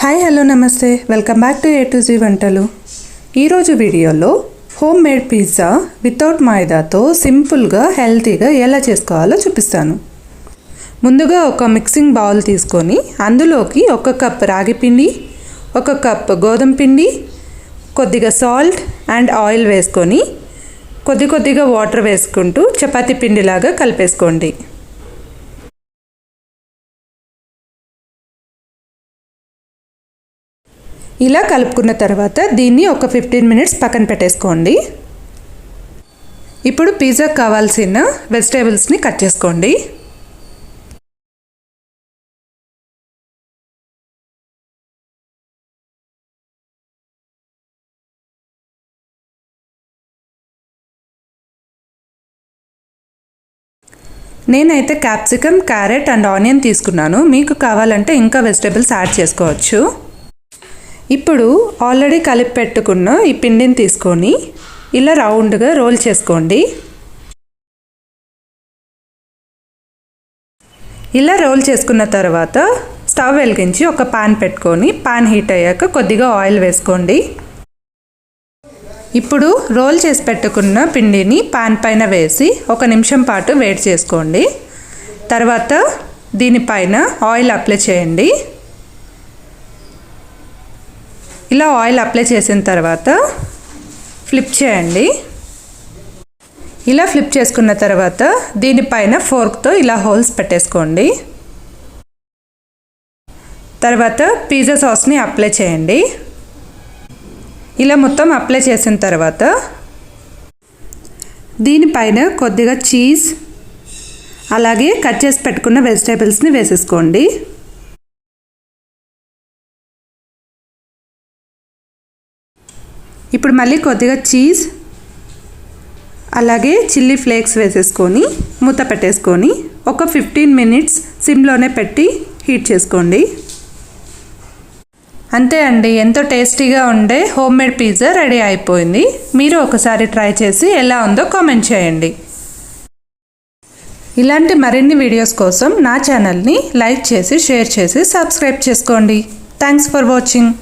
Hi hello నమస్తే welcome back to A to Z వంటలు. ఈరోజు వీడియోలో హోమ్ మేడ్ పిజ్జా వితౌట్ మైదాతో సింపుల్గా హెల్తీగా ఎలా చేసుకోవాలో చూపిస్తాను. ముందుగా ఒక మిక్సింగ్ బౌల్ తీసుకొని అందులోకి 1 కప్ రాగి పిండి, 1 కప్ గోధుమ పిండి, కొద్దిగా సాల్ట్ అండ్ ఆయిల్ వేసుకొని కొద్దిగా వాటర్ వేసుకుంటూ చపాతీ పిండిలాగా కలిపేసుకోండి. ఇలా కలుపుకున్న తర్వాత దీన్ని ఒక 15 మినిట్స్ పక్కన పెట్టేసుకోండి. ఇప్పుడు పిజ్జాకి కావాల్సిన వెజిటేబుల్స్ని కట్ చేసుకోండి. నేనైతే క్యాప్సికమ్, క్యారెట్ అండ్ ఆనియన్ తీసుకున్నాను. మీకు కావాలంటే ఇంకా వెజిటేబుల్స్ యాడ్ చేసుకోవచ్చు. ఇప్పుడు ఆల్రెడీ కలిపి పెట్టుకున్న ఈ పిండిని తీసుకొని ఇలా రౌండ్గా రోల్ చేసుకోండి. ఇలా రోల్ చేసుకున్న తర్వాత స్టవ్ వెలిగించి ఒక పాన్ పెట్టుకొని పాన్ హీట్ అయ్యాక కొద్దిగా ఆయిల్ వేసుకోండి. ఇప్పుడు రోల్ చేసి పెట్టుకున్న పిండిని పాన్ పైన వేసి 1 నిమిషం పాటు వేడి చేసుకోండి. తర్వాత దీనిపైన ఆయిల్ అప్లై చేయండి. ఇలా ఆయిల్ అప్లై చేసిన తర్వాత ఫ్లిప్ చేయండి. ఇలా ఫ్లిప్ చేసుకున్న తర్వాత దీనిపైన ఫోర్క్తో ఇలా హోల్స్ పెట్టేసుకోండి. తర్వాత పిజ్జా సాస్ని అప్లై చేయండి. ఇలా మొత్తం అప్లై చేసిన తర్వాత దీనిపైన కొద్దిగా చీజ్ అలాగే కట్ చేసి పెట్టుకున్న వెజిటేబుల్స్ని వేసేసుకోండి. ఇప్పుడు మళ్ళీ కొద్దిగా చీజ్ అలాగే చిల్లీ ఫ్లేక్స్ వేసేసుకొని మూత పెట్టేసుకొని ఒక 15 మినిట్స్ సిమ్లోనే పెట్టి హీట్ చేసుకోండి. అంతే అండి, ఎంతో టేస్టీగా ఉండే హోమ్ మేడ్ పిజ్జా రెడీ అయిపోయింది. మీరు ఒకసారి ట్రై చేసి ఎలా ఉందో కామెంట్ చేయండి. ఇలాంటి మరిన్ని వీడియోస్ కోసం నా ఛానల్ని లైక్ చేసి షేర్ చేసి సబ్స్క్రైబ్ చేసుకోండి. Thanks for watching.